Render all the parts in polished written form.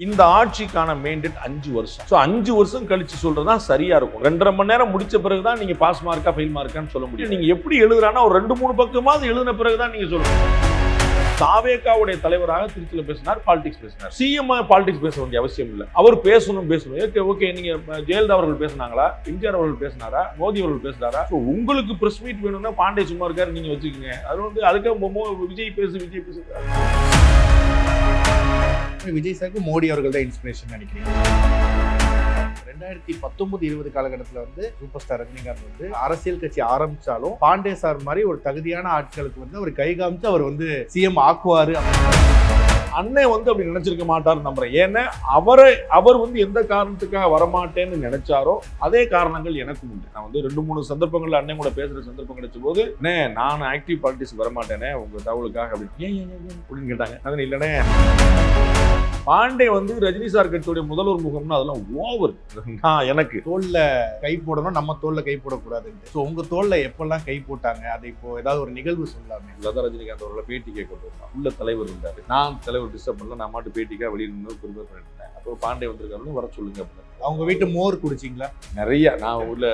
இந்த ஆட்சிக்கான மெயின்டெட் 5 வருஷம். ஸோ 5 வருஷம் கழிச்சு சொல்றதா சரியா இருக்கும். 2.5 மணி நேரம் முடிச்ச பிறகுதான் நீங்க பாஸ் மார்க்கா ஃபெயில் மார்க்கான்னு சொல்ல முடியும். நீங்க எப்படி எழுதுறானா ஒரு 2-3 பக்கமாவது எழுதின பிறகுதான் நீங்க சொல்லணும். தாவேகாவுடைய தலைவராக திருச்சியில் பேசினார், பாலிடிக்ஸ் பேசினார். சிஎம் பாலிடிக்ஸ் பேச வேண்டிய அவசியம் இல்லை. அவர் பேசணும். ஓகே, நீங்க ஜெயலலிதா அவர்கள் பேசினாங்களா, எம்ஜிஆர் அவர்கள் பேசினாரா, மோடி அவர்கள் பேசினாரா? உங்களுக்கு பிரஸ் மீட் வேணும்னா பாண்டே சும்மா இருக்காரு, நீங்க வச்சுக்கோங்க. அது அதுக்கு விஜய் பேசுறாரு. விஜய் சாருக்கு மோடி அவர்கள் தான் இன்ஸ்பிரேஷன் நினைக்கிறீங்க? 2019-20 காலகட்டத்தில் சூப்பர் ஸ்டார் ரஜினிகாந்த் அரசியல் கட்சி ஆரம்பிச்சாலும் பாண்டே சார் மாதிரி ஒரு தகுதியான ஆட்களுக்கு அவர் கை காமிச்சு அவர் சிஎம் ஆக்குவாரு. அண்ணன் அப்படி நினைச்சிருக்க மாட்டார் நம்புறேன். ஏன்னா அவர் எந்த காரணத்துக்காக வரமாட்டேன்னு நினைச்சாரோ அதே காரணங்கள் எனக்கு உண்டு. நான் 2-3 சந்தர்ப்பங்கள்ல அண்ணன் கூட பேசுற சந்தர்ப்பம் கிடைச்ச போது, நான் ஆக்டிவ் பாலிட்டிக்ஸ் வரமாட்டேனே உங்க தகவலுக்காக அப்படின்னு கேட்டாங்க. அதனால இல்லனே, பாண்டே ரஜினி சார் கட்சியுடைய முதல்வர் முகம்னா அதெல்லாம் ஓவர். எனக்கு தோல்ல கை போடணும், நம்ம தோல்ல கை போடக்கூடாது. உங்க தோல்ல எப்பெல்லாம் கை போட்டாங்க, அதை இப்போ ஏதாவது ஒரு நிகழ்வு சொல்லலாமே. லதா ரஜினிகாந்த் அவர்களை பேட்டி கேட்க உள்ள தலைவர் இருந்தாரு. நான் தலைவர் டிஸ்டர்ப் பண்ணல, நான் மாட்டு பேட்டிக்காக வெளியில் நின்று ப்ரிப்பேர் பண்ணிட்டேன். அப்போ பாண்டே வந்திருக்காருன்னு வர சொல்லுங்க அப்படின்னு. அவங்க வீட்டு மோர் குடிச்சிங்களா? நிறைய. நான் உள்ள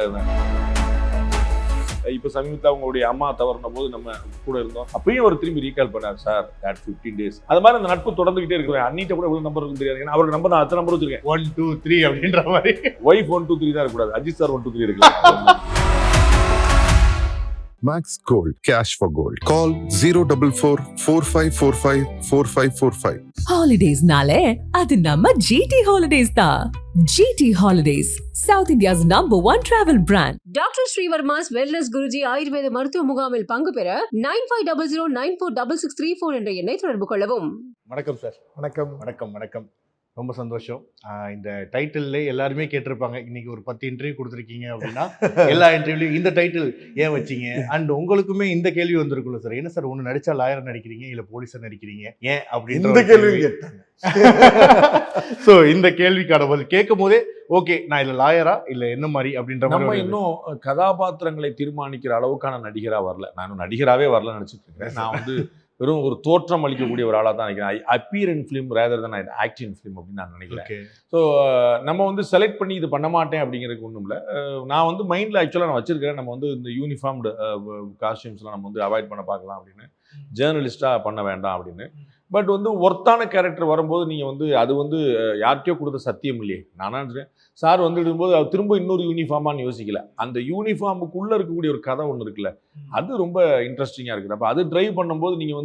இப்போ சமீபத்தில் அவங்களுடைய அம்மா தவறின போது நம்ம கூட இருந்தோம். அப்பயும் அவர் திரும்பி ரீகால் பண்ணார், சார் that 15 days. அது மாதிரி அந்த நட்பு தொடர்ந்துகிட்டே இருக்கிறேன். அண்ணிட்ட கூட எவ்வளவு நம்பர் இருக்கு தெரியாது. அவருக்கு நம்பர் நான் அத்தனை நம்பர் வச்சிருக்கேன். 1 2 3 அப்படின்ற மாதிரி. ஒய்ஃப் 1 2 3 தான் இருக்கக்கூடாது. அஜித் சார் 1 2 3 இருக்கு. Max Gold, cash for gold. Call 044 4545 4545. Holidays nale adu namma GT Holidays da. GT Holidays, South India's #1 travel brand. Dr. Srivarma's Wellness Guruji ஆயுர்வேத மருத்துவ முகாமில் பங்கு பெற 9500946634 என்ற எண்ணை தொடர்பு கொள்ளவும். வணக்கம் சார். வணக்கம். ரொம்ப சந்தோஷம். இந்த டைட்டில்ல எல்லாருமே கேட்டிருப்பாங்க, இன்னைக்கு ஒரு 10 இன்டர்வியூ கொடுத்துருக்கீங்க அப்படின்னா எல்லா இன்டர்வியூலையும் இந்த டைட்டில் ஏன் வச்சிங்க? அண்ட் உங்களுக்குமே இந்த கேள்வி வந்திருக்குல்ல சார், என்ன சார் ஒன்று நடிச்சா லாயர் நடிக்கிறீங்க, இல்லை போலீஸை நடிக்கிறீங்க, ஏன் அப்படின்னு இந்த கேள்வி கேட்டாங்க. ஸோ இந்த கேள்விக்கான பதில் கேட்கும் போதே ஓகே, நான் இல்லை லாயரா இல்லை என்ன மாதிரி அப்படின்ற நம்ம இன்னும் கதாபாத்திரங்களை தீர்மானிக்கிற அளவுக்கான நடிகரா வரல. நான் நடிகராகவே வரலன்னு நினைச்சிட்டு இருக்கேன். நான் வெறும் ஒரு தோற்றம் அளிக்கக்கூடிய ஒரு ஆளாக தான் நினைக்கிறேன். அப்பீர் இன் ஃபிலிம் ரேதர் தான் ஆக்ட் இன் ஃபிலிம் அப்படின்னு நான் நினைக்கிறேன். ஸோ நம்ம செலக்ட் பண்ணி இது பண்ண மாட்டேன் அப்படிங்கிறதுக்கு ஒன்றும் இல்லை. நான் மைண்டில் ஆக்சுவலாக நான் வச்சிருக்கிறேன், நம்ம இந்த யூனிஃபார்ம்டு காஸ்டியூம்ஸ்லாம் நம்ம அவாய்ட் பண்ண பார்க்கலாம் அப்படின்னு, ஜேர்னலிஸ்டாக பண்ண வேண்டாம் அப்படின்னு. பட் ஒர்த்தான கேரக்டர் வரும்போது நீங்கள் அது யார்கிட்டயோ கொடுத்த சத்தியம் இல்லையே. நானா சார் இடும்போது அது திரும்ப இன்னொரு யூனிஃபார்மான்னு யோசிக்கல. அந்த யூனிஃபார்முக்குள்ளே இருக்கக்கூடிய ஒரு கதை ஒன்று இருக்குல்ல, அது ரொம்ப இன்ட்ரெஸ்டிங்காக இருக்குது. அப்போ அது ட்ரைவ் பண்ணும்போது நீங்கள்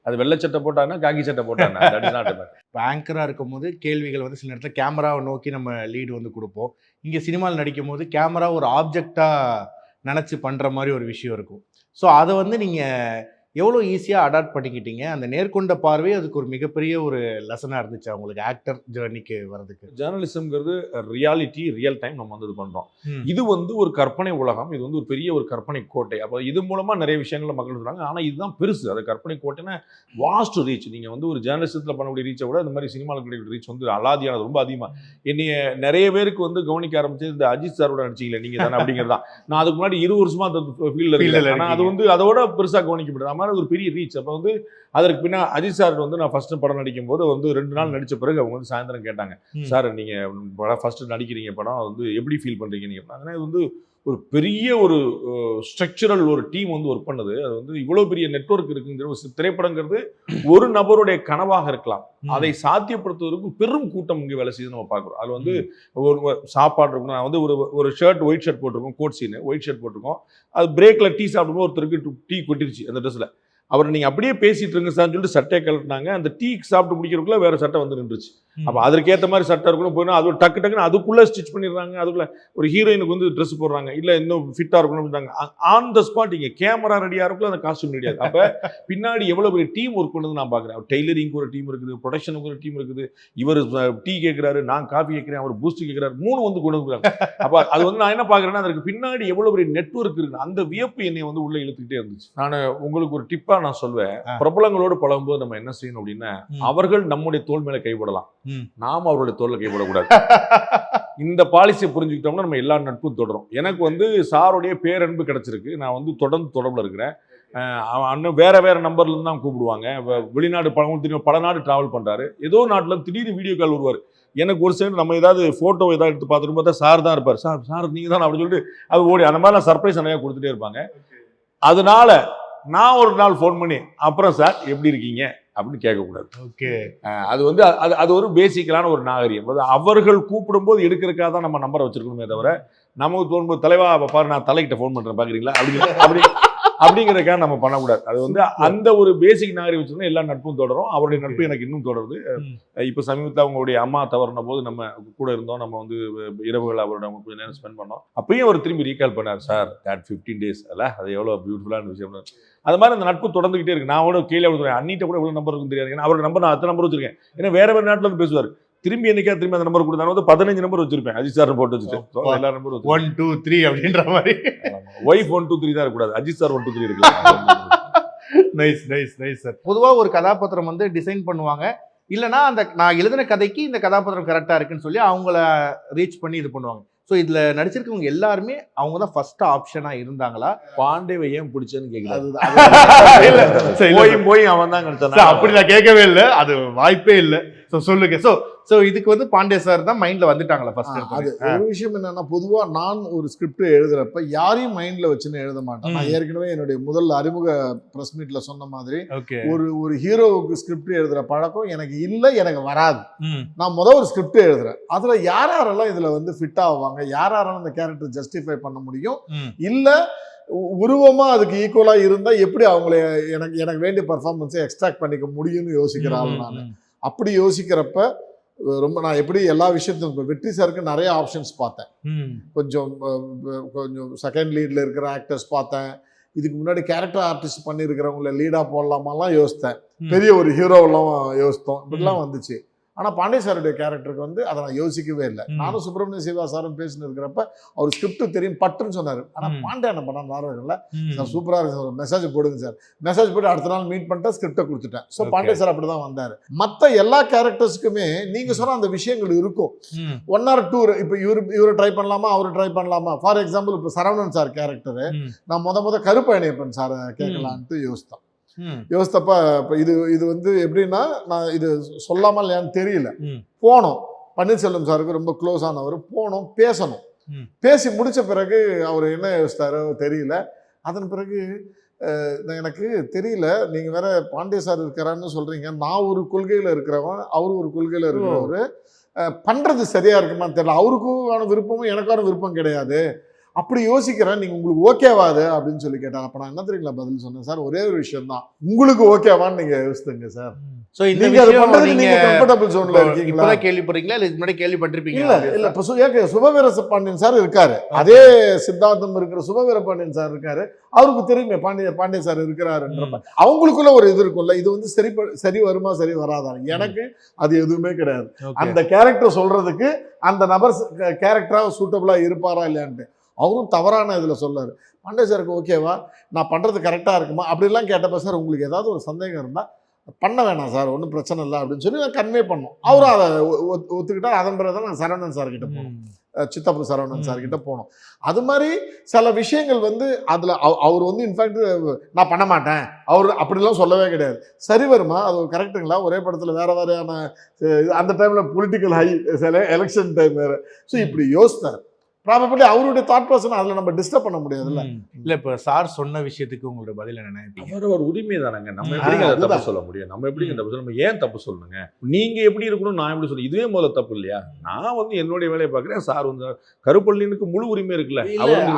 அது வெள்ளை சட்டை போட்டாங்கன்னா காக்கி சட்டை போட்டாங்கன்னா ஆங்கராக இருக்கும் போது கேள்விகள் சில நேரத்தில் கேமராவை நோக்கி நம்ம லீடு கொடுப்போம். இங்கே சினிமாவில் நடிக்கும் போது கேமரா ஒரு ஆப்ஜெக்டாக நினச்சி பண்ணுற மாதிரி ஒரு விஷயம் இருக்கும். ஸோ அதை நீங்கள் எவ்வளோ ஈஸியாக அடாப்ட் பண்ணிக்கிட்டீங்க? அந்த நேர்கொண்ட பார்வை அதுக்கு ஒரு மிகப்பெரிய ஒரு லெசனாக இருந்துச்சு அவங்களுக்கு ஆக்டர் ஜேர்னிக்கு வரதுக்கு. ஜேர்னலிசம்ங்கிறது ரியாலிட்டி, ரியல் டைம் நம்ம இது பண்ணுறோம். இது ஒரு கற்பனை உலகம், இது ஒரு பெரிய ஒரு கற்பனை கோட்டை. அப்போ இது மூலமாக நிறைய விஷயங்களை மக்கள் சொல்கிறாங்க. ஆனால் இதுதான் பெருசு. அது கற்பனை கோட்டைன்னா வாஸ்ட் ரீச். நீங்கள் ஒரு ஜேர்னலிசத்தில் பண்ணக்கூடிய ரீச்சை விட இந்த மாதிரி சினிமாவில் கிடைக்கிற ரீச் அலாதியானது, ரொம்ப அதிகமாக. என்னைய நிறைய பேருக்கு கவனிக்க ஆரம்பிச்சு இந்த அஜித் சாரோட நடிச்சிங்களே நீங்கள் தானே அப்படிங்கிறது தான். நான் அதுக்கு முன்னாடி 20 வருஷமா அந்த ஃபீல்டில் இருக்கேன். ஆனால் அது அதோட பெருசாக கவனிக்கப்படுது. ஒரு பெரிய ரீச். அப்போ அதற்கு பின்னா அஜித் சார் நான் ஃபர்ஸ்ட் படம் நடிக்கும் போது 2 நாள் நடிச்ச பிறகு அவங்க சாயந்தரம் கேட்டாங்க, சார் நீங்க ஃபர்ஸ்ட் நடிக்கிறீங்க படம் எப்படி ஃபீல் பண்றீங்க நீங்க? இது ஒரு பெரிய ஒரு ஸ்ட்ரக்சரல் ஒரு டீம் ஒர்க் பண்ணுது. அது இவ்வளவு பெரிய நெட்வொர்க் இருக்குங்கிற ஒரு திரைப்படங்கிறது ஒரு நபருடைய கனவாக இருக்கலாம். அதை சாத்தியப்படுத்துவதற்கு பெரும் கூட்டம் இங்கே வேலை செய்து நம்ம பார்க்குறோம். அது ஒரு சாப்பாடு இருக்கும். நான் ஒரு ஷர்ட் ஒயிட் ஷர்ட் போட்டிருக்கோம், கோட் சீனு ஒயிட் ஷர்ட் போட்டிருக்கோம். அது பிரேக்ல டீ சாப்பிடும்போது ஒருத்தருக்கு டீ கொட்டிருச்சு அந்த ட்ரெஸ்ல. அவர் நீங்கள் அப்படியே பேசிட்டு இருங்க சார்னு சொல்லிட்டு சட்டையை கழட்டினாங்க. அந்த டீ சாப்பிட்டு முடிக்கிறதுக்குள்ள வேற சட்டை நின்றுச்சு. அப்போ அதற்கேற்ற மாதிரி சட்டை இருக்கணும் போயிடும். அது டக்குன்னு அதுக்குள்ளே ஸ்டிச் பண்ணிடுறாங்க. அதுக்குள்ள ஒரு ஹீரோயினுக்கு ட்ரெஸ் போடுறாங்க, இல்லை இன்னும் ஃபிட்டாக இருக்கணும் அப்படின்றாங்க. ஆன் த ஸ்பாட் இங்கே கேமரா ரெடியாக இருக்குள்ள அந்த காஸ்டியூம் ரெடியாது. அப்போ பின்னாடி எவ்வளோ பெரிய டீம் ஒர்க் பண்ணுறது நான் பார்க்குறேன். டெய்லரிங்க்கு ஒரு டீம் இருக்குது, ப்ரொடக்ஷனுக்கு ஒரு டீம் இருக்குது. இவர் டீ கேட்குறாரு, நான் காஃபி கேட்குறேன், அவர் பூஸ்ட் கேட்குறாரு, 3 கொண்டு வந்துருக்காங்க. அப்போ அது நான் என்ன பார்க்குறேன்னா அதற்கு பின்னாடி எவ்வளோ பெரிய நெட்வொர்க் இருக்குது. அந்த வியப்பு என்னை உள்ளே இழுத்துக்கிட்டே இருந்துச்சு. நான் உங்களுக்கு ஒரு டிப்பாக நான் சொல்வேன், பிரபலங்களோடு பழகும்போது நம்ம என்ன செய்யணும் அப்படின்னா, அவர்கள் நம்முடைய தோள் மேலே கைப்படலாம், நாம் அவருடைய தோல்ல கைப்படக்கூடாது. இந்த பாலிசியை புரிஞ்சுக்கிட்டோம்னா நம்ம எல்லா நட்பும் தொடரும். எனக்கு சாருடைய பேரன்பு கிடைச்சிருக்கு. நான் தொடர்ந்து தொடர்பில் இருக்கிறேன். அவன் அண்ணன் வேற வேற நம்பர்ல இருந்து தான் கூப்பிடுவாங்க. வெளிநாடு பல நாடு டிராவல் பண்றாரு. ஏதோ நாட்டுல திடீர்னு வீடியோ கால் வருவார். எனக்கு ஒரு சைடு நம்ம ஏதாவது போட்டோ ஏதாவது எடுத்து பார்த்துட்டு பார்த்தா சார் தான் இருப்பார். சார் நீங்க தான் அப்படின்னு சொல்லிட்டு அது ஓடி அந்த மாதிரிலாம் சர்ப்ரைஸ் நிறைய கொடுத்துட்டே இருப்பாங்க. அதனால நான் ஒரு நாள் ஃபோன் பண்ணி அப்புறம் சார் எப்படி இருக்கீங்க அப்படின்னு கேட்கக்கூடாது. ஓகே, அது வந்து அது ஒரு பேசிக்கலான ஒரு நாகரிகம். அவர்கள் கூப்பிடும்போது எடுக்கிறதுக்காக தான் நம்ம நம்பரை வச்சிருக்கணுமே தவிர நமக்கு தோணும்போது தலைவா பாரு நான் தலைக்கிட்ட ஃபோன் பண்றேன் பாக்குறீங்களா அப்படிங்கிறதுக்காக நம்ம பண்ணக்கூடாது. அது வந்து அந்த ஒரு பேசிக் நாகரிகம் வச்சிருந்தா எல்லா நட்பும் தொடரும். அவருடைய நட்பு எனக்கு இன்னும் தொடருது. இப்போ சமீபத்தில் அவங்களுடைய அம்மா தவறின போது நம்ம கூட இருந்தோம். நம்ம வந்து இரவுகள் அவரோட கொஞ்சம் நேரம் ஸ்பெண்ட் பண்ணோம். அப்பயும் அவர் திரும்பி ரீகால் பண்ணார். சார் that 15 days அல்ல அது எவ்வளோ பியூட்டிஃபுல்லான விஷயம். அது மாதிரி அந்த நட்பு தொடர்ந்துகிட்டே இருக்கு. நான் கூட கீழே சொல்றேன் அண்ணிட்ட கூட எவ்வளோ நம்பர் இருக்குன்னு தெரியாது. ஏன்னா அவருக்கு நம்பர் நான் அத்தனை நம்பர் வச்சிருக்கேன். ஏன்னா வேற நாட்டில் வந்து பேசுவார். திரும்பி என்னைக்கா திரும்பி அந்த நம்பர் கொடுத்தாலும் வந்து 15 நம்பர் வச்சிருப்பேன். அஜித் சார் போட்டு வச்சுட்டு எல்லா நம்பரும் 1 2 3 அப்படின்ற மாதிரி. ஒய்ஃப் 1 2 3 தான் இருக்கக்கூடாது. அஜித் சார் 1 2 3 இருக்கு. Nice sir. பொதுவாக ஒரு கதாபாத்திரம் வந்து டிசைன் பண்ணுவாங்க. இல்லைன்னா அந்த நான் எழுதின கதைக்கு இந்த கதாபாத்திரம் கரெக்டாக இருக்குன்னு சொல்லி அவங்கள ரீச் பண்ணி இது பண்ணுவாங்க. ஸோ இதில் நடிச்சிருக்கவங்க எல்லாருமே அவங்க தான் ஃபர்ஸ்ட் ஆப்ஷனாக இருந்தாங்களா? பாண்டேவை ஏன் பிடிச்சேன்னு கேட்குறாரு. போய் அவன் தான் கிடைச்சான். அப்படி நான் கேட்கவே இல்லை, அது வாய்ப்பே இல்லை. ஸோ சொல்லுங்க. ஸோ இதுக்கு வந்து பாண்டே சார் தான் மைண்ட்ல வந்துட்டாங்களா ஃபர்ஸ்ட்? அது ஒரு விஷயம் என்னன்னா, பொதுவாக நான் ஒரு ஸ்கிரிப்ட் எழுதுறப்ப யாரையும் மைண்ட்ல வச்சுன்னு எழுத மாட்டேன். நான் ஏற்கனவே என்னுடைய முதல் அறிமுக பிரஸ் மீட்ல சொன்ன மாதிரி ஒரு ஹீரோவுக்கு ஸ்கிரிப்ட் எழுதுற பழக்கம் எனக்கு இல்லை, எனக்கு வராது. நான் ஒரு ஸ்கிரிப்ட் எழுதுறேன். அதுல யாரெல்லாம் இதுல வந்து ஃபிட் ஆவாங்க, யாரெல்லாம் இந்த கேரக்டர் ஜஸ்டிஃபை பண்ண முடியும், இல்ல உருவமா அதுக்கு ஈக்குவலா இருந்தா எப்படி அவங்கள எனக்கு வேண்டிய பர்ஃபார்மன்ஸை எக்ஸ்ட்ராக்ட் பண்ணிக்க முடியும்னு யோசிக்கிறாள். நான் அப்படி யோசிக்கிறப்ப ரொம்ப நான் எப்படி எல்லா விஷயத்தையும் வெற்றி சாருக்கு நிறைய ஆப்ஷன்ஸ் பார்த்தேன். கொஞ்சம் செகண்ட் லீட்ல இருக்கிற ஆக்டர்ஸ் பார்த்தேன். இதுக்கு முன்னாடி கேரக்டர் ஆர்டிஸ்ட் பண்ணியிருக்கிறவங்கள லீடா போடலாமெல்லாம் யோசித்தேன். பெரிய ஒரு ஹீரோவெல்லாம் யோசித்தோம். இப்படிலாம் வந்துச்சு. ஆனால் பாண்டே சாருடைய கேரக்டருக்கு வந்து அதை நான் யோசிக்கவே இல்லை. நானும் சுப்பிரமணிய சிவா சாரும் பேசினு இருக்கிறப்ப அவர் ஸ்கிரிப்ட் தெரியும் பட்டுன்னு சொன்னார். ஆனால் பாண்டே என்ன பண்ண நார்வர்கள சார் சூப்பராக இருக்கு சார், மெசேஜ் போடுங்க சார். மெசேஜ் போட்டு அடுத்த நாள் மீட் பண்ணிட்டு ஸ்கிரிப்டை கொடுத்துட்டேன். ஸோ பாண்டே சார் அப்படி தான் வந்தார். மற்ற எல்லா கேரக்டர்ஸுக்குமே நீங்கள் சொன்ன அந்த விஷயங்கள் இருக்கும். 1 or 2 இப்போ இவரை ட்ரை பண்ணலாமா, அவரை ட்ரை பண்ணலாமா. ஃபார் எக்ஸாம்பிள் இப்போ சரவணன் சார் கேரக்டரு நான் முத கருப்பழனியப்பன் சாரை கேட்கலான்ட்டு யோசித்தப்ப இப்போ இது வந்து எப்படின்னா, நான் இது சொல்லாமல் இல்லையான்னு தெரியல. போனோம், பன்னீர்செல்வம் சாருக்கு ரொம்ப க்ளோஸ் ஆனவர். போனோம், பேசணும். பேசி முடிச்ச பிறகு அவர் என்ன யோசித்தாரோ தெரியல. அதன் பிறகு எனக்கு தெரியல, நீங்க வேற பாண்டே சார் இருக்கிறான்னு சொல்றீங்க, நான் ஒரு கொள்கையில இருக்கிறவன், அவரு ஒரு கொள்கையில இருக்கிறவரு, பண்றது சரியா இருக்குமான்னு தெரியல. அவருக்கான விருப்பமும் எனக்கான விருப்பம் கிடையாது. அப்படி யோசிக்கிறேன், நீங்க உங்களுக்கு ஓகேவாது அப்படின்னு சொல்லி கேட்டாங்க. அப்ப நான் என்ன தெரியுங்களா பதில் சொன்னேன், சார் ஒரே ஒரு விஷயம் தான், உங்களுக்கு ஓகேவான்னு நீங்க யோசித்துங்க சார். சோ இந்த நீங்க கம்ஃபர்டபிள் ஜோன்ல இருக்கீங்களா, கேள்விப்படுறீங்களா இல்ல முன்னாடி கேள்விப்பட்டிருப்பீங்க? இல்ல இப்ப சுபவீர பாண்டியன் சார் இருக்காரு, அதே சித்தாந்தம் இருக்கிற சுபவீர பாண்டியன் சார் இருக்காரு. அவருக்கு தெரியுமே பாண்டிய சார் இருக்கிறாருன்றப்ப அவங்களுக்குள்ள ஒரு இது இருக்கும்ல, இது வந்து சரி வருமா சரி வராதா. எனக்கு அது எதுவுமே கிடையாது. அந்த கேரக்டர் சொல்றதுக்கு அந்த நபர் கேரக்டரா சூட்டபிளா இருப்பாரா இல்லையான்ட்டு அவரும் தவறான இதில் சொல்லார். பாண்டே சாருக்கு ஓகேவா, நான் பண்ணுறது கரெக்டாக இருக்குமா அப்படிலாம் கேட்டப்ப, சார் உங்களுக்கு ஏதாவது ஒரு சந்தேகம் இருந்தால் பண்ண வேணாம் சார், ஒன்றும் பிரச்சனை இல்லை அப்படின்னு சொல்லி நான் கன்வே பண்ணோம். அவரும் அதை ஒத்துக்கிட்டால். அதன் பிறகு தான் நான் சரவணன் சார்கிட்ட போனோம், சித்தப்பு சரவணன் சார்கிட்ட போனோம். அது மாதிரி சில விஷயங்கள் வந்து அதில் அவர் வந்து இன்ஃபேக்ட் நான் பண்ண மாட்டேன் அவர் அப்படிலாம் சொல்லவே கிடையாது. சரி வருமா, அது கரெக்டுங்களா, ஒரே படத்தில் வேறு வேறையான அந்த டைமில் பொலிட்டிக்கல் ஹை சில எலெக்ஷன் டைம் வேறு. ஸோ இப்படி யோசித்தார். ப்ராபபிலி அவருடைய தாட் பர்சன் அதில் நம்ம டிஸ்டர்ப் பண்ண முடியாதுல்ல. இல்லை இப்போ சார் சொன்ன விஷயத்துக்கு உங்களோட பதில் என்ன? ஒரு உரிமை தானங்க, நம்ம எப்படி தப்பு சொல்ல முடியும்? நம்ம எப்படி தப்பு சொல்ல, நம்ம ஏன் தப்பு சொல்லணுங்க? நீங்க எப்படி இருக்கணும், நான் எப்படி சொல்ல, இதுவே முதல்ல தப்பு இல்லையா? நான் வந்து என்னுடைய வேலையை பார்க்குறேன், சார் வந்து கருப்பள்ளினுக்கு முழு உரிமை இருக்குல்ல.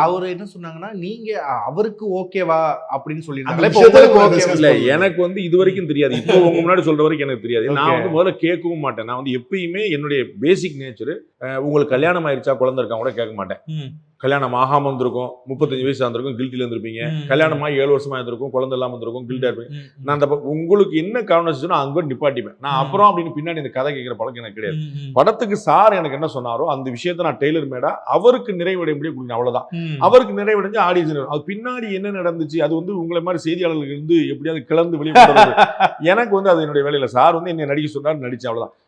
அவர் என்ன சொன்னாங்கன்னா, நீங்க அவருக்கு ஓகேவா அப்படின்னு சொல்லியிருந்தாங்க. எனக்கு வந்து இது வரைக்கும் தெரியாது, இப்போ உங்க முன்னாடி சொல்ற வரைக்கும் எனக்கு தெரியாது. நான் வந்து முதல்ல கேட்கவும் மாட்டேன். நான் வந்து எப்பயுமே என்னுடைய பேசிக் நேச்சர், உங்களுக்கு கல்யாணம் ஆயிடுச்சா குழந்தை இருக்கா கூட கேட்க மாட்டேன். கல்யாணம் ஆகாம இருந்திருக்கும், 35 வயசு இருந்திருக்கும், கில்ட்டில இருந்திருப்பீங்க. கல்யாணமா 7 வருஷமா இருந்திருக்கும், குழந்தை இல்லாம இருந்திருக்கும், கில்ட்டா இருப்பீங்க. நான் அந்த உங்களுக்கு என்ன காரணம் அங்க நிப்பாட்டிப்பேன் நான். அப்புறம் அப்படின்னு பின்னாடி இந்த கதை கேட்கிற பழக்கம் எனக்கு கிடையாது. படத்துக்கு சார் எனக்கு என்ன சொன்னாரோ அந்த விஷயத்த நான் டெய்லர் மேடா அவருக்கு நிறைவடையும்படியே கொடுக்கணும், அவ்வளவுதான். அவருக்கு நிறைவடைஞ்சு ஆடியன்ஸ் அது பின்னாடி என்ன நடந்துச்சு, அது வந்து உங்களை மாதிரி செய்தியாளர்களுக்கு இருந்து எப்படியாவது கிளந்து வெளியே எனக்கு வந்து அது என்னுடைய வேலையில. சார் வந்து என்ன நடிக்க சொன்னார், நடிச்சேன், அவ்வளவுதான்.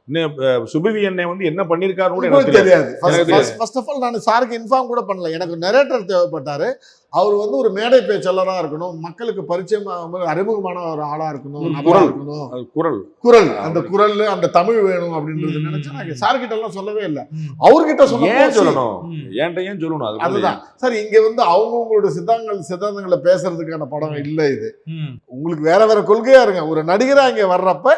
சுபவி என்னை வந்து என்ன பண்ணிருக்காரு கூட எனக்கு தெரியாது. ஃபர்ஸ்ட் ஆஃப் ஆல் நான் சாருக்கு இன்ஃபார்ம் கூட பண்ணல. எனக்கு நரேட்டர் தேவைப்பட்டாரு. அவர் வந்து ஒரு மேடை பேச்சாளராக இருக்கணும், மக்களுக்கு பரிச்சயம் அறிமுகமான ஒரு ஆளா இருக்கணும், ஒரு நபரா குரல். இருக்கணும். அது குரல் குரல், அந்த குரல், அந்த தமிழ் வேணும் அப்படின்றது நினைச்சு நான் சார் கிட்ட எல்லாம் சொல்லவே இல்லை. அவர்கிட்ட ஏன் சொன்ன சொல்லணும்? ஏன்ட்ட ஏன் சொல்லணும்? அது அதுதான் சார். இங்க வந்து அவங்கவுங்களோட சித்தாந்தங்களை பேசுறதுக்கான படம் இல்லை இது. உங்களுக்கு வேற வேற கொள்கையா இருங்க. ஒரு நடிகரா இங்க வர்றப்ப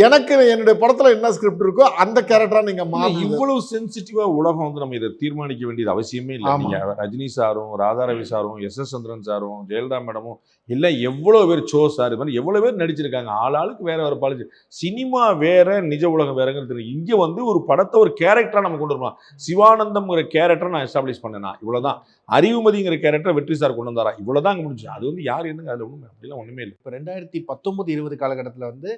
எனக்கு என்னுடைய படத்துல என்ன ஸ்கிரிப்ட் இருக்கோ அந்த கேரக்டரா நீங்க மாத்தி. இவ்வளவு சென்சிட்டிவா உலகம் வந்து நம்ம இதை தீர்மானிக்க வேண்டியது அவசியமே இல்லை. ஆமா. நீங்க ரஜினி சாரும், ராதா ரவி சாரும், எஸ் சந்திரன் சாரும், ஜெயலலிதா மேடமும் எல்லாம் எவ்வளவு பேர், சோ சார், இது மாதிரி எவ்வளவு பேர் நடிச்சிருக்காங்க. ஆளாளுக்கு வேற வேற பாலிசி. சினிமா வேற, நிஜ உலகம் வேறங்கிறது. இங்க வந்து ஒரு படத்தை ஒரு கேரக்டரா நம்ம கொண்டு வரலாம். சிவானந்தம்ங்கிற கேரக்டரை நான் எஸ்டாப்ளிஷ் பண்ணேனா இவ்வளவுதான். அறிவுமதிங்கிற கேரக்டர் வெற்றி சார் கொண்டு வந்தாரா இவ்வளவுதான் அங்க முடிஞ்சு. அது வந்து யார் என்னங்க அதுல ஒண்ணுமே அப்படிலாம் ஒண்ணுமே இல்லை. இப்போ 2019-20 காலகட்டத்தில் வந்து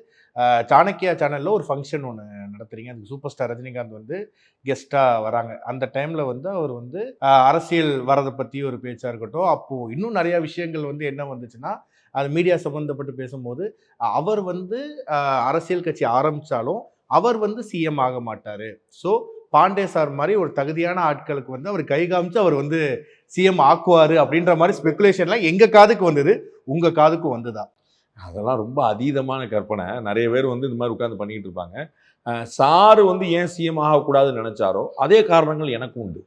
சாணக்கியா சேனலில் ஒரு ஃபங்க்ஷன் ஒன்று நடத்துறீங்க. அதுக்கு சூப்பர் ஸ்டார் ரஜினிகாந்த் வந்து கெஸ்ட்டாக வராங்க. அந்த டைமில் வந்து அவர் வந்து அரசியல் வரதை பற்றி ஒரு பேச்சாக இருக்கட்டும், அப்போது இன்னும் நிறையா விஷயங்கள் வந்து என்ன வந்துச்சுன்னா, அது மீடியா சம்மந்தப்பட்டு பேசும்போது அவர் வந்து அரசியல் கட்சி ஆரம்பித்தாலும் அவர் வந்து சிஎம் ஆக மாட்டார். ஸோ பாண்டே சார் மாதிரி ஒரு தகுதியான ஆட்களுக்கு வந்து அவர் கை காமிச்சு அவர் வந்து சிஎம் ஆக்குவார் அப்படின்ற மாதிரி ஸ்பெகுலேஷன்லாம் எங்கள் காதுக்கு வந்தது. உங்கள் காதுக்கு வந்ததா? அதெல்லாம் ரொம்ப அதீதமான கற்பனை. நிறைய பேர் வந்து இந்த மாதிரி உட்காந்து பண்ணிக்கிட்டு இருப்பாங்க. சாரு வந்து ஏன் சிஎம் ஆகக்கூடாதுன்னு நினைச்சாரோ அதே காரணங்கள் எனக்கும் உண்டு.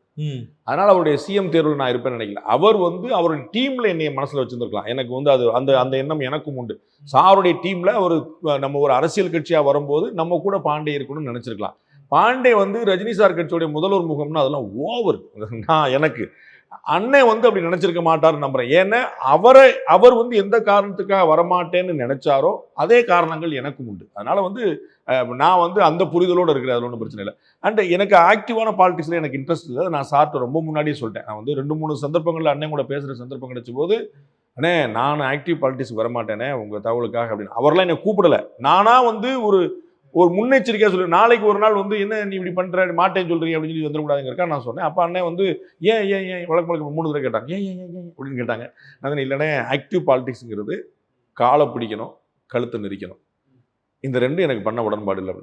அதனால அவருடைய சிஎம் தேர்வில் நான் இருப்பேன்னு நினைக்கல. அவர் வந்து அவருடைய டீம்ல என்னைய மனசுல வச்சிருந்திருக்கலாம். எனக்கு வந்து அது அந்த எண்ணம் எனக்கும் உண்டு. சாருடைய டீம்ல ஒரு நம்ம ஒரு அரசியல் கட்சியா வரும்போது நம்ம கூட பாண்டே இருக்கணும்னு நினைச்சிருக்கலாம். பாண்டே வந்து ரஜினி சார் கட்சியோடைய முதல்வர் முகம்னா அதெல்லாம் ஓவர். நான் எனக்கு அண்ணன் வந்து அப்படி நினைச்சிருக்க மாட்டாருன்னு நம்புறேன். ஏன்னா அவர் வந்து எந்த காரணத்துக்காக வரமாட்டேன்னு நினைச்சாரோ அதே காரணங்கள் எனக்கும் உண்டு. அதனால வந்து நான் வந்து அந்த புரிதலோடு இருக்கிறேன். அதில் ஒன்றும் பிரச்சனை இல்லை. அண்ட் எனக்கு ஆக்டிவான பாலிடிக்ஸில் எனக்கு இன்ட்ரெஸ்ட் இல்லை. நான் சார்ட்ட ரொம்ப முன்னாடியே சொல்லிட்டேன். நான் வந்து 2-3 சந்தர்ப்பங்களில் அண்ணன் கூட பேசுகிற சந்தர்ப்பம் கிடைச்ச போது, அண்ணே நான் ஆக்டிவ் பாலிடிக்ஸ் வரமாட்டேனே உங்கள் தகவலுக்காக அப்படின்னு. அவரெல்லாம் என்னை கூப்பிடலை. நானாக வந்து ஒரு முன்னெச்சரிக்கையாக சொல்லி, நாளைக்கு ஒரு நாள் வந்து என்ன நீ இப்படி பண்ணுற மாட்டேன்னு சொல்கிறீங்க அப்படின்னு சொல்லி வந்துடக்கூடாதுங்கிறக்கா நான் சொன்னேன். அப்போ அண்ணன் வந்து ஏன் வழக்கு 3 தடவை கேட்டாங்க. ஏன் அப்படின்னு கேட்டாங்க. நான் இல்லைண்ணே, ஆக்டிவ் பாலிடிக்ஸுங்கிறது காலை பிடிக்கணும், கழுத்தை நெரிக்கணும். இந்த 2 எனக்கு பண்ண உடன்பாடு இல்லை.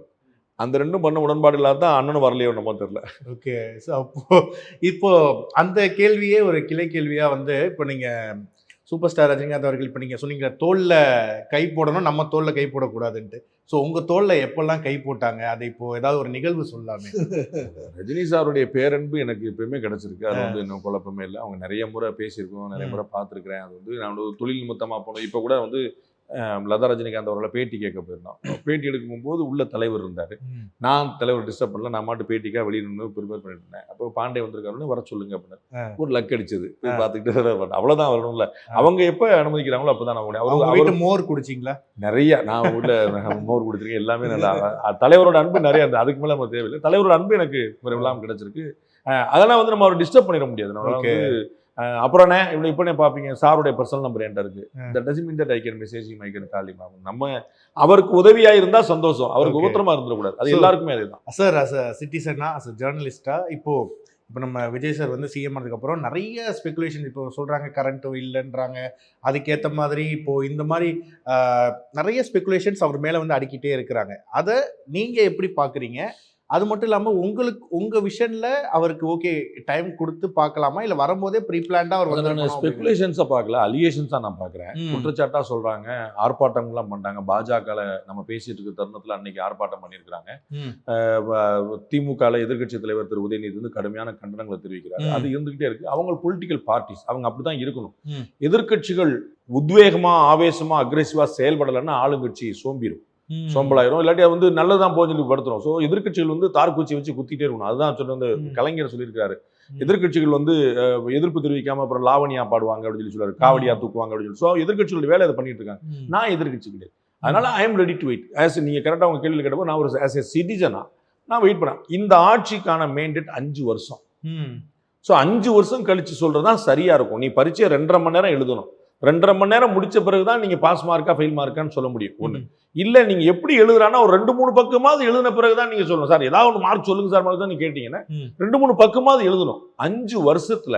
அந்த 2 பண்ண உடன்பாடு இல்லாத தான் அண்ணனும் வரலையோ நம்ம தெரியல. ஓகே. ஸோ இப்போ அந்த கேள்வியே ஒரு கிளை கேள்வியாக வந்து, இப்போ நீங்கள் சூப்பர் ஸ்டார் ரஜினிகாந்த் அவர்கள் இப்போ நீங்கள் சொன்னீங்க தோளில் கை போடணும், நம்ம தோளில் கை போடக்கூடாதுன்ட்டு. ஸோ உங்கள் தோளில் எப்போல்லாம் கை போட்டாங்க? அதை இப்போ ஏதாவது ஒரு நிகழ்வு சொல்லாமே. ரஜினி சாருடைய பேரன்பு எனக்கு எப்பயுமே கிடைச்சிருக்கு. அது வந்து இன்னும் குழப்பமே இல்லை. அவங்க நிறைய முறை பேசியிருக்கோம், நிறைய முறை பார்த்துருக்குறேன். அது வந்து நான் ஒரு தொழில் நிமித்தமாக போனோம். இப்போ கூட வந்து லதா ரஜினிகாந்த் அவர்களை பேட்டி கேட்க போயிருந்தோம். பேட்டி எடுக்கும் போது உள்ள தலைவர் இருந்தார். நான் தலைவர் டிஸ்டர்ப் பண்ணல. நான் மாட்டு பேட்டிக்காக வெளியே நின்று ப்ரிப்பேர் பண்ணிட்டு இருந்தேன். அப்போ பாண்டே வந்திருக்காருன்னு வர சொல்லுங்க அப்படின்னு ஒரு லக் அடிச்சது. பார்த்துக்கிட்டு அவ்வளோதான் வரணும்ல. அவங்க எப்போ அனுமதிக்கிறாங்களோ அப்போ தான் நான் அவர் மோர் குடிச்சிங்களா? நிறைய நான் உள்ள மோர் குடிச்சிருக்கேன். எல்லாமே நல்லா. தலைவரோட அன்பு நிறைய இருந்தது. அதுக்கு மேலே நம்ம தேவையில்லை. தலைவரோட அன்பு எனக்கு இல்லாமல் கிடைச்சிருக்கு. அதெல்லாம் வந்து நம்ம அவர் டிஸ்டர்ப் பண்ணிட முடியாது. நம்ம வந்து அப்புறம் இப்போ பார்ப்பீங்க சாருடைய பர்சனல் நம்பர் என்கிட்ட இருக்கு. இந்த doesn't mean that I can message him, I can call him. நம்ம அவருக்கு உதவியா இருந்தா சந்தோஷம், அவருக்கு உபத்திரமா இருந்துடக்கூடாது. அது எல்லாருக்குமே அதுதான். சார் அஸ் அ சிட்டிசனா, அஸ் அ ஜேர்னலிஸ்டா, இப்போ நம்ம விஜய் சார் வந்து சிஎம் ஆனதுக்கப்புறம் நிறைய ஸ்பெகுலேஷன் இப்போ சொல்கிறாங்க, கரண்ட்டும் இல்லைன்றாங்க. அதுக்கேற்ற மாதிரி இப்போது இந்த மாதிரி நிறைய ஸ்பெகுலேஷன்ஸ் அவர் மேலே வந்து அடிக்கிட்டே இருக்கிறாங்க. அதை நீங்கள் எப்படி பார்க்குறீங்க? அது மட்டும் இல்லாமல் உங்கள் விஷனில் அவருக்கு ஓகே டைம் கொடுத்து பார்க்கலாமா, இல்லை வரும்போதே ப்ரீ பிளான்டாக அவர் வந்து ஸ்பெகுலேஷன்ஸை பார்க்கல, அலிகேஷன்ஸாக நான் பார்க்குறேன். குற்றச்சாட்டாக சொல்கிறாங்க, ஆர்ப்பாட்டங்கள்லாம் பண்ணுறாங்க. பாஜகவில் நம்ம பேசிட்டு இருக்க தருணத்தில் அன்னைக்கு ஆர்ப்பாட்டம் பண்ணியிருக்கிறாங்க. திமுகவில் எதிர்கட்சி தலைவர் திரு உதயநிதி வந்து கடுமையான கண்டனங்களை தெரிவிக்கிறாங்க. அது இருந்துகிட்டே இருக்கு. அவங்க பொலிட்டிக்கல் பார்ட்டிஸ், அவங்க அப்படிதான் இருக்கணும். எதிர்கட்சிகள் உத்வேகமா, ஆவேசமா, அக்ரெசிவா செயல்படலைன்னா ஆளுங்கட்சி சோம்பலாயிரும். இல்லாட்டி அது வந்து நல்லதான் போய் சொல்லி படுத்துரும். ஸோ எதிர்கட்சிகள் வந்து தார்கூச்சி வச்சு குத்திட்டே இருக்கணும். அதுதான் சொன்ன வந்து கலைஞர் சொல்லியிருக்காரு. எதிர்கட்சிகள் வந்து எதிர்ப்பு தெரிவிக்காம அப்புறம் லாவணியா பாடுவாங்க அப்படின்னு சொல்லி சொல்றாரு, காவடியா தூக்குவாங்க அப்படின்னு சொல்லி. ஸோ எதிர்கட்சிகளுடைய வேலை அதை பண்ணிட்டு இருக்காங்க. நான் எதிர்கட்சி கிடையாது. அதனால I am ready to wait. நீங்க கரெக்டாக உங்க கேள்வி கேட்டப்போ நான் ஒரு ஆஸ் எ சிட்டிசனா நான் வெயிட் பண்ணேன். இந்த ஆட்சிக்கான மெயின்டேட் 5 வருஷம். ஸோ 5 வருஷம் கழிச்சு சொல்றதுதான் சரியா இருக்கும். நீ பரீட்சை 2.5 மணி நேரம் எழுதணும். 2.5 மணி நேரம் முடிச்ச பிறகுதான் நீங்க பாஸ் மார்க்கா ஃபெயில் மார்க்கான்னு சொல்ல முடியும். ஒண்ணு இல்ல, நீங்க எப்படி எழுதுறானா ஒரு 2-3 பக்கமாவது எழுதின பிறகுதான் நீங்க சொல்லணும். சார் ஏதாவது ஒரு மார்க் சொல்லுங்க சார் மாதிரி தான் நீங்க கேட்டீங்கன்னா 2-3 பக்கமாவது எழுதணும். 5 வருஷத்துல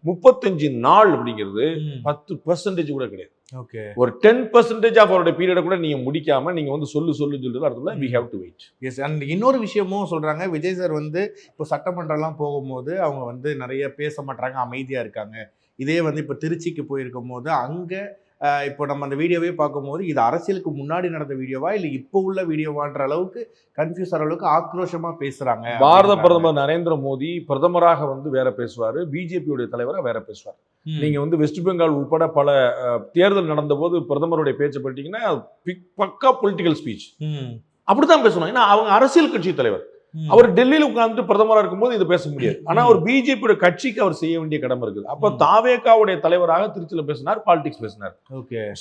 35 நாள் அப்படிங்கிறது 10% கூட கிடையாது. ஓகே, ஒரு 10% ஆஃப் அவருடைய பீரியட கூட நீங்க முடிக்காம நீங்க வந்து சொல்லுறது அர்த்தம் we have to wait. Yes. And இன்னொரு விஷயமும் சொல்றாங்க, விஜய் சார் வந்து இப்போ சட்டமன்றம்லாம் போகும்போது அவங்க வந்து நிறைய பேச மாட்டாங்க, அமைதியா இருக்காங்க. இதே வந்து இப்போ திருச்சிக்கு போயிருக்கும் போது அங்க இப்போ நம்ம அந்த வீடியோவே பார்க்கும்போது இது அரசியலுக்கு முன்னாடி நடந்த வீடியோவா இல்லை இப்போ உள்ள வீடியோவான்ற அளவுக்கு கன்ஃபியூஸ் ஆகிற அளவுக்கு ஆக்ரோஷமா பேசுறாங்க. பாரத பிரதமர் நரேந்திர மோடி பிரதமராக வந்து வேற பேசுவாரு, பிஜேபியுடைய தலைவரா வேற பேசுவார். நீங்க வந்து வெஸ்ட் பெங்கால் உட்பட பல தேர்தல் நடந்த போது பிரதமருடைய பேச்சை பட்டீங்கன்னா பக்கா பொலிட்டிக்கல் ஸ்பீச் அப்படித்தான் பேசணும். ஏன்னா அவங்க அரசியல் கட்சி தலைவர். அவர் டெல்லியில உட்கார்ந்து பிரதமரா இருக்கும்போது இது பேச முடியாது. ஆனா ஒரு பிஜேபியோட கட்சிக்கு அவர் செய்ய வேண்டிய கடமை இருக்குது. அப்ப தாவேகாவுடைய தலைவராக திருச்சியில பேசினார், பாலிடிக்ஸ் பேசினார்.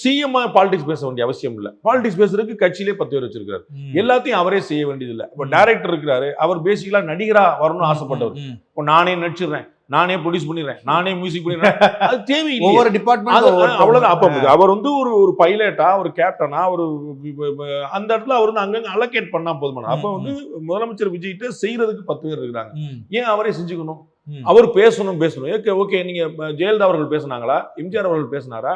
சிஎம் பாலிடிக்ஸ் பேச வேண்டிய அவசியம் இல்ல. பாலிடிக்ஸ் பேசுறதுக்கு கட்சியிலே 10 பேர் வச்சிருக்காரு. எல்லாத்தையும் அவரே செய்ய வேண்டியது இல்ல. இப்ப டைரக்டர் இருக்கிறாரு, அவர் பேசிக்கலா நடிகரா வரணும்னு ஆசைப்பட்டவர். இப்போ நானே நடிச்சிடுறேன், நானே ப்ரொடியூஸ் பண்ணிடுறேன், நானே மியூசிக் பண்ணிடுறேன், அது தேவையில்லை. ஒவ்வொரு டிபார்ட்மெண்ட் அவ்வளவுதான். அப்ப அவர் வந்து ஒரு பைலட்டா, ஒரு கேப்டனா, ஒரு அந்த இடத்துல அவர் வந்து அங்கங்க அலோகேட் பண்ணா போதுமான. அப்ப வந்து முதலமைச்சர் விஜய்கிட்ட செய்யறதுக்கு 10 பேர் இருக்காங்க. ஏன் அவரே செஞ்சுக்கணும்? அவர் பேசணும். ஓகே, நீங்க ஜெயலலிதா அவர்கள் பேசினாங்களா, எம்ஜிஆர் அவர்கள் பேசினாரா,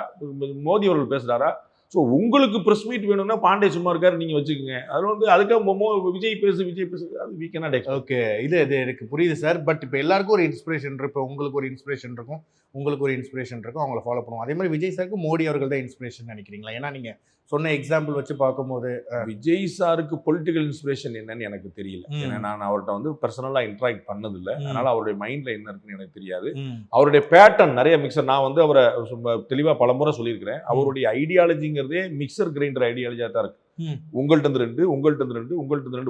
மோடி அவர்கள் பேசுறாரா? ஸோ உங்களுக்கு ப்ரெஸ் மீட் வேணும்னா பாண்டே சும்மா இருக்காரு, நீங்க வச்சுக்கோங்க. அது வந்து அதுக்காக விஜய் பேசு அது we cannot expect. ஓகே, இது எனக்கு புரியுது சார். பட் இப்போ எல்லாருக்கும் ஒரு இன்ஸ்பிரேஷன் இருக்கு. இப்போ உங்களுக்கு ஒரு இன்ஸ்பிரேஷன் இருக்கும், உங்களுக்கு ஒரு இன்ஸ்பிரேஷன் இருக்கும், அவங்கள ஃபாலோ பண்ணுவோம். அதே மாதிரி விஜய் சாருக்கு மோடி அவர்கள் தான் இன்ஸ்பிரேஷன் நினைக்கிறீங்களா? ஏன்னா நீங்க சொன்ன எக்ஸாம்பிள் வச்சு பார்க்கும்போது விஜய் சாருக்கு பொலிட்டிக்கல் இன்ஸ்பிரேஷன் என்னன்னு எனக்கு தெரியல. ஏன்னா நான் அவர்கிட்ட வந்து பர்சனலா இன்டராக்ட் பண்ணதில்லை. அதனால அவருடைய மைண்ட்ல என்ன இருக்குன்னு எனக்கு தெரியாது. அவருடைய பேட்டர்ன் நிறைய மிக்சர், நான் வந்து அவரை தெளிவா பலமுறை சொல்லியிருக்கிறேன். அவருடைய ஐடியாலஜிங்கிறதே மிக்சர் கிரைண்டர் ஐடியாலஜியா தான் இருக்கு. உங்கள்ட்ட இருந்து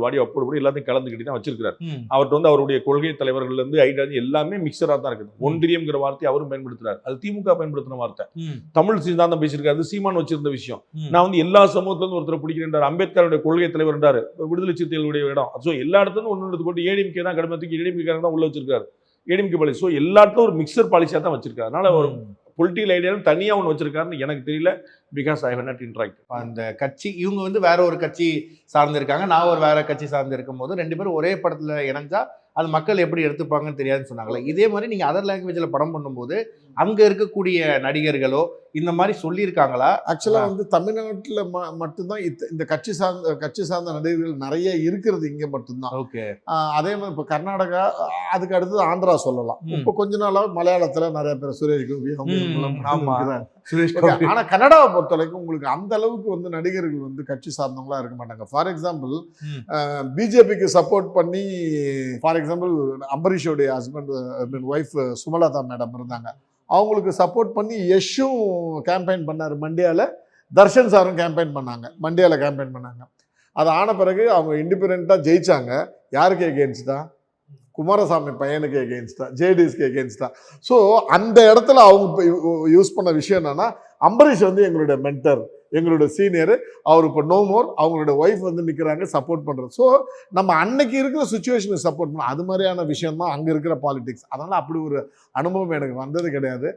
வாடி அப்படி எல்லாத்தையும் கலந்துக்கிட்டு தான் வச்சிருக்காரு. அவர்கிட்ட வந்து அவருடைய கொள்கை தலைவர்கள் இருந்து ஐடியாலஜி எல்லாமே மிக்சரா தான் இருக்குது. ஒன்றியம்ங்கிற வார்த்தையை அவரும் பயன்படுத்துறாரு. அது திமுக பயன்படுத்தின வார்த்தை. தமிழ் சித்தாந்தம் பேசியிருக்காரு, சீமான் வச்சிருந்த விஷயம். நான் வந்து எல்லா சமூகத்துல இருந்து ஒருத்தர் பிடிக்கிறேன், அம்பேத்கருடைய கொள்கை தலைவர் என்றாரு, விடுதலை சிறுத்தைகளுடைய இடம். ஸோ எல்லா இடத்துல ஒன்று எடுத்து போட்டு ஏடிஎம்கே தான் கடுமைக்கு ஏடிஎம்கே தான் உள்ள வச்சிருக்காரு. ஏடிஎம்கே பாலிசி. ஸோ எல்லா இடத்துல ஒரு மிக்சர் பாலிசியா தான் வச்சிருக்காரு. அதனால ஒரு பொலிட்டிக்கல் ஐடியாலும் தனியா ஒன்று வச்சிருக்காருன்னு எனக்கு தெரியல. Because I have not interact. அந்த கட்சி இவங்க வந்து வேற ஒரு கட்சி சார்ந்து இருக்காங்க, நான் ஒரு வேற கட்சி சார்ந்து இருக்கும் போது 2 பேரும் ஒரே படத்துல இணைஞ்சா அது மக்கள் எப்படி எடுத்துப்பாங்கன்னு தெரியாதுன்னு சொன்னாங்களே. இதே மாதிரி நீங்க அதர் லாங்குவேஜ்ல படம் பண்ணும்போது அங்க இருக்கக்கூடிய நடிகர்களோ இந்த மாதிரி சொல்லியிருக்காங்களா? ஆக்சுவலா வந்து தமிழ்நாட்டுல மட்டும்தான் இந்த கட்சி சார்ந்த நடிகர்கள் நிறைய இருக்கிறது இங்க மட்டும்தான். ஓகே. அதே மாதிரி இப்ப கர்நாடகா, அதுக்கு அடுத்தது ஆந்திரா சொல்லலாம். இப்ப கொஞ்ச நாளா மலையாளத்துல நிறைய பேர் சுரேஷ் கோபி. ஆனா கன்னடாவை பொறுத்த வரைக்கும் உங்களுக்கு அந்த அளவுக்கு வந்து நடிகர்கள் வந்து கட்சி சார்ந்தவங்களா இருக்க மாட்டாங்க. ஃபார் எக்ஸாம்பிள் பிஜேபிக்கு சப்போர்ட் பண்ணி, ஃபார் எக்ஸாம்பிள் அம்பரீஷோடைய ஹஸ்பண்ட் ஒய்ஃப் சுமலதா மேடம் இருந்தாங்க. அவங்களுக்கு சப்போர்ட் பண்ணி யஷும் கேம்பெயின் பண்ணார் மண்டியாவில், தர்ஷன் சாரும் கேம்பெயின் பண்ணாங்க, மண்டியாவில் கேம்பெயின் பண்ணாங்க. அது ஆன பிறகு அவங்க இண்டிபெண்ட்டாக ஜெயிச்சாங்க. யாருக்கு எகெயின்ஸ்டா? குமாரசாமி பையனுக்கு எகெயின்ஸ்டா, ஜேடிஎஸ்க்கு எகெயின்ஸ்டா. ஸோ அந்த இடத்துல அவங்க யூஸ் பண்ண விஷயம் என்னன்னா, அம்பரீஷ் வந்து எங்களுடைய மென்டர், எங்களுடைய சீனியர், அவர் இப்போ நோ மோர், அவங்களோட ஒய்ஃப் வந்து நிற்கிறாங்க சப்போர்ட் பண்ணுறது. ஸோ நம்ம அன்னைக்கு இருக்கிற சுச்சுவேஷனுக்கு சப்போர்ட் பண்ண அது மாதிரியான விஷயம் தான் அங்கே இருக்கிற பாலிடிக்ஸ். அதனால் அப்படி ஒரு அனுபவம் எனக்கு வந்தது கிடையாது.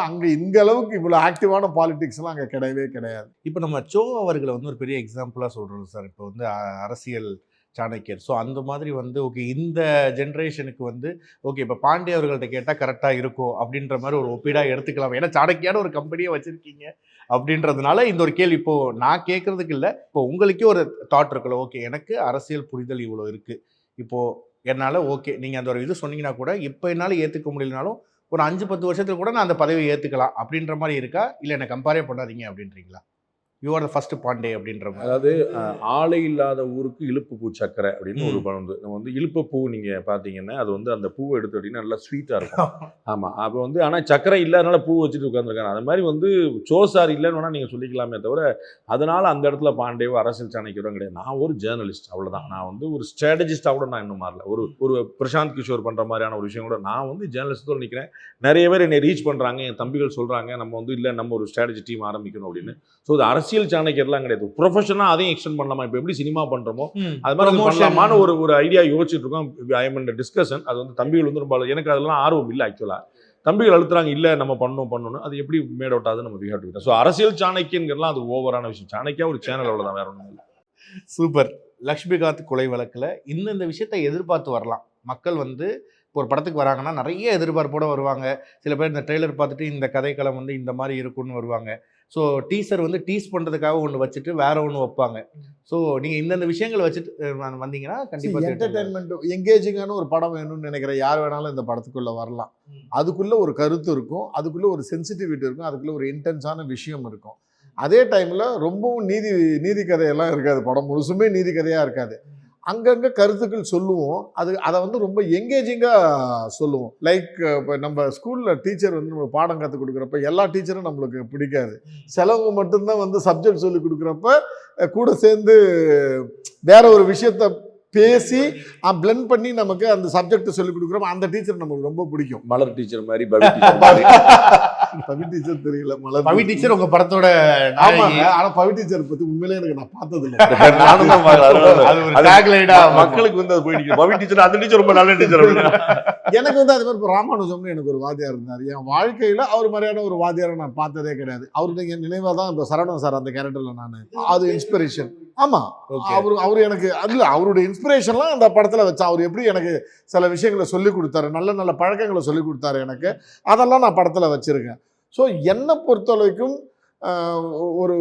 அங்கே இந்த அளவுக்கு இவ்வளோ ஆக்டிவான பாலிடிக்ஸ்லாம் அங்கே கிடையவே கிடையாது. இப்போ நம்ம சோ அவர்களை வந்து ஒரு பெரிய எக்ஸாம்பிளாக சொல்கிறோம் சார். இப்போ வந்து அரசியல் சாணக்கியர். ஸோ அந்த மாதிரி வந்து ஓகே, இந்த ஜென்ரேஷனுக்கு வந்து ஓகே இப்போ பாண்டே அவர்கள்ட்ட கேட்டால் கரெக்டாக இருக்கும் அப்படின்ற மாதிரி ஒரு ஒப்பீடாக எடுத்துக்கலாம். ஏன்னா சாணக்கியான ஒரு கம்பெனியை வச்சுருக்கீங்க அப்படின்றதுனால இந்த ஒரு கேள்வி இப்போது நான் கேட்குறதுக்கு இல்லை, இப்போ உங்களுக்கே ஒரு தாட் இருக்குல்ல, ஓகே எனக்கு அரசியல் புரிதல் இவ்வளோ இருக்குது, இப்போது என்னால் ஓகே நீங்கள் அந்த ஒரு இது சொன்னீங்கன்னா கூட இப்போ என்னால் ஏற்றுக்க முடியலனாலும் ஒரு 5-10 வருஷத்துக்கு கூட நான் அந்த பதவியை ஏற்றுக்கலாம் அப்படின்ற மாதிரி இருக்கா? இல்லை என்னை கம்பேரே பண்ணாதீங்க அப்படின்றீங்களா? You are the first Pandey அப்படின்ற மாதிரி. அதாவது ஆளை இல்லாத ஊருக்கு இழுப்பு பூ சக்கரை அப்படின்னு ஒரு பழம் வந்து நம்ம வந்து இழுப்ப பூ நீங்கள் பார்த்தீங்கன்னா அது வந்து அந்த பூவை எடுத்து அப்படின்னா நல்லா ஸ்வீட்டாக இருக்கும். ஆமாம். அப்போ வந்து ஆனால் சக்கரை இல்லாதனால பூ வச்சுட்டு உட்காந்துருக்காங்க. அது மாதிரி வந்து சோசார் இல்லைன்னு வேணால் நீங்கள் சொல்லிக்கலாமே தவிர அதனால் அந்த இடத்துல பாண்டேவோ அரசியல் சாணக்கியரோ கிடையாது. நான் ஒரு ஜேர்னலிஸ்ட், அவ்வளோதான். நான் வந்து ஒரு ஸ்ட்ராட்டஜிஸ்டாக கூட நான் இன்னும் மாறல. ஒரு பிரசாந்த் கிஷோர் பண்ணுற மாதிரியான ஒரு விஷயம் கூட நான் வந்து ஜேர்னலிஸ்டோடு நிற்கிறேன். நிறைய பேர் என்னை ரீச் பண்ணுறாங்க, என் தம்பிகள் சொல்கிறாங்க நம்ம வந்து இல்லை நம்ம ஒரு ஸ்ட்ராட்டஜி டீம் ஆரம்பிக்கணும் அப்படின்னு. ஸோ இது அரசியல் சாணக்கியர்லாம் கிடையாது. ப்ரொஃபஷனா அதையும் எக்ஸ்டெண்ட் பண்ணலாமா, இப்போ எப்படி சினிமா பண்றோமோ அது மாதிரி பண்ணலாமான்னு ஒரு ஐடியா யோசிச்சுட்டு இருக்கோம். I am in discussion. அது வந்து தம்பிகள் வந்து ரொம்ப எனக்கு அதெல்லாம் ஆர்வம் இல்லை ஆக்சுவலா. தம்பிகள் அழுத்துறாங்க இல்லை நம்ம பண்ணணும் அது எப்படி மேட் அவுட் ஆகுது நம்ம வி ஹேவ் டு. ஸோ அரசியல் சாணக்கியங்கிறதுலாம் அது ஓவரான விஷயம். சாணக்கியா ஒரு சேனல் அவ்வளோதான், வேற ஒன்றும் இல்லை. சூப்பர். லக்ஷ்மிகாந்த் கொலை வழக்கில் இந்த விஷயத்தை எதிர்பார்த்து வரலாம். மக்கள் வந்து இப்போ ஒரு படத்துக்கு வராங்கன்னா நிறைய எதிர்பார்ப்போடு வருவாங்க. சில பேர் இந்த ட்ரெய்லர் பார்த்துட்டு இந்த கதைக்களம் வந்து இந்த மாதிரி இருக்குன்னு வருவாங்க. ஸோ டீசர் வந்து டீஸ் பண்ணுறதுக்காக ஒன்று வச்சுட்டு வேற ஒன்று வைப்பாங்க. ஸோ நீங்கள் இந்தந்த விஷயங்களை வச்சுட்டு வந்தீங்கன்னா கண்டிப்பாக என்டர்டைன்மெண்ட் எங்கேஜிங்கான ஒரு படம் வேணும்னு நினைக்கிற யார் வேணாலும் இந்த படத்துக்குள்ளே வரலாம். அதுக்குள்ளே ஒரு கருத்து இருக்கும், அதுக்குள்ளே ஒரு சென்சிட்டிவிட்டி இருக்கும், அதுக்குள்ளே ஒரு இன்டென்ஸான விஷயம் இருக்கும். அதே டைமில் ரொம்பவும் நீதி கதையெல்லாம் இருக்காது, படம் முழுசுமே நீதி கதையாக இருக்காது. அங்கங்கே கருத்துக்கள் சொல்லுவோம், அதை வந்து ரொம்ப எங்கேஜிங்காக சொல்லுவோம். லைக் இப்போ நம்ம ஸ்கூலில் டீச்சர் வந்து நம்ம பாடம் கற்றுக் கொடுக்குறப்ப எல்லா டீச்சரும் நம்மளுக்கு பிடிக்காது. சிலவங்க மட்டும்தான் வந்து சப்ஜெக்ட் சொல்லி கொடுக்குறப்ப கூட சேர்ந்து வேற ஒரு விஷயத்த பேசி பிளெண்ட் பண்ணி நமக்கு அந்த சப்ஜெக்ட் சொல்லி கொடுக்குறோம். அந்த டீச்சர் நமக்கு ரொம்ப பிடிக்கும். மலர் டீச்சர் மாதிரி, பவி டீச்சர் மாதிரி. பவி டீச்சர் தெரியல, மலர் பவி டீச்சர் உங்க படத்தோட. ஆமாங்க, ஆனா பவி டீச்சர் பத்தி உண்மையிலே எனக்கு நான் பார்த்தது இல்லை. நானும் தான் பார்க்கல. அது ஒரு tagline-ஆ மக்களுக்கு வந்து அது போயிட்டு பவி டீச்சர் அந்த டீச்சர் ரொம்ப நல்ல டீச்சர். எனக்கு வந்து அது மாதிரி இப்போ ராமானுஜம்னு எனக்கு ஒரு வாத்தியார் இருந்தார். என் வாழ்க்கையில அவர் மாதிரியான ஒரு வாத்தியாரை நான் பார்த்ததே கிடையாது. அவருடைய நினைவாக தான் இப்போ சரவணன் சார் அந்த கேரக்டர்ல நான் அது இன்ஸ்பிரேஷன். ஆமா, அவரு எனக்கு அதுல அவருடைய இன்ஸ்பிரேஷன்லாம் அந்த படத்துல வச்சா. அவர் எப்படி எனக்கு சில விஷயங்களை சொல்லி கொடுத்தாரு, நல்ல நல்ல பழக்கங்களை சொல்லி கொடுத்தாரு எனக்கு, அதெல்லாம் நான் படத்துல வச்சிருக்கேன். ஸோ என்னை பொறுத்தளவுக்கும் ஒரு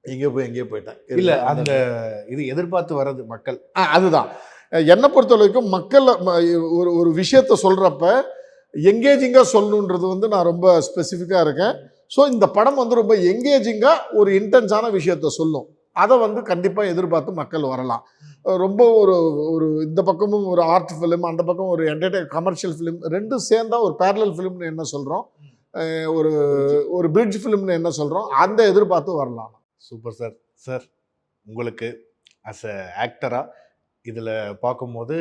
எங்கேயோ போயிட்டேன் இல்ல, அந்த இது எதிர்பார்த்து வர்றது மக்கள். அதுதான் என்னை பொறுத்தளவுக்கும் மக்கள் ஒரு விஷயத்த சொல்றப்ப எங்கேஜிங்கா சொல்லணுன்றது வந்து நான் ரொம்ப ஸ்பெசிஃபிக்கா இருக்கேன். ஸோ இந்த படம் வந்து ரொம்ப எங்கேஜிங்காக ஒரு இன்டென்ஸான விஷயத்த சொல்லும். அதை வந்து கண்டிப்பாக எதிர்பார்த்து மக்கள் வரலாம். ரொம்ப ஒரு இந்த பக்கமும் ஒரு ஆர்ட் ஃபிலிம், அந்த பக்கம் ஒரு கமர்ஷியல் ஃபிலிம், ரெண்டும் சேர்ந்தா ஒரு பேரலல் ஃபிலிம்னு என்ன சொல்கிறோம், ஒரு பிரிட்ஜ் ஃபிலிம்னு என்ன சொல்கிறோம், அந்த எதிர்பார்த்து வரலாம். Super sir. சார், உங்களுக்கு அஸ் அ ஆக்டராக இதில் பார்க்கும்போது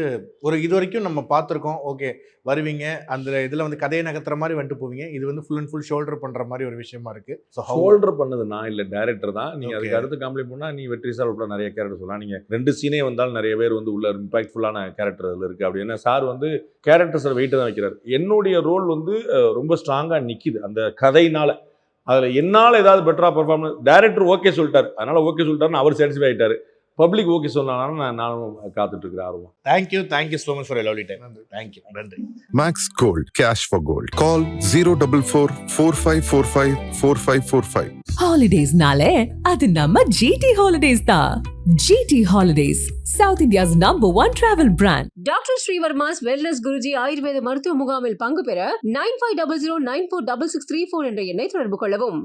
இது வரைக்கும் நம்ம பார்த்துருக்கோம், ஓகே வருவீங்க அந்த இதில் வந்து கதையை நகர்த்துற மாதிரி வந்துட்டு போவீங்க. இது வந்து ஃபுல் அண்ட் ஃபுல் ஷோல்டர் பண்ணுற மாதிரி ஒரு விஷயமா இருக்குது. ஸோ ஷோல்டர் பண்ணது நான் இல்லை, டேரக்டர் தான். நீங்கள் அதுக்கு அடுத்து கம்ப்ளீட் பண்ணால் நீ வெற்றி சார் உள்ள நிறைய கேரக்டர் சொல்லலாம். நீங்கள் 2 சீனே வந்தாலும் நிறைய பேர் வந்து உள்ள இம்பாக்ட்ஃபுல்லான கேரக்டர் அதில் இருக்குது. அப்படின்னா சார் வந்து கேரக்டர்ஸை வெயிட்டு தான் வைக்கிறார். என்னுடைய ரோல் வந்து ரொம்ப ஸ்ட்ராங்காக நிற்கிது அந்த கதையினால். அதில் என்னால் ஏதாவது பெட்டராக பர்ஃபார்மன்ஸ் டேரக்டர் ஓகே சொல்லிட்டார், அதனால் ஓகே சொல்லிட்டாருன்னு அவர் சாட்டிஸ்ஃபை ஆகிட்டார். பப்ளிக் ஓகே சொன்னாலும் நானும் காத்துட்டு இருக்கிறேன் ஆர்வம். Thank you so much for lovely time. Thank you, நன்றி. Max Gold, cash for gold. Call 044 4545 4545. Holidays nale adu namma GT Holidays da. GT Holidays, South India's #1 travel brand. Doctor Sreevarma's wellness Guruji ஆயுர்வேத மருத்துவ முகாமில் பங்கு பெற 9500946634 என்ற எண்ணை தொடர்பு கொள்ளவும்.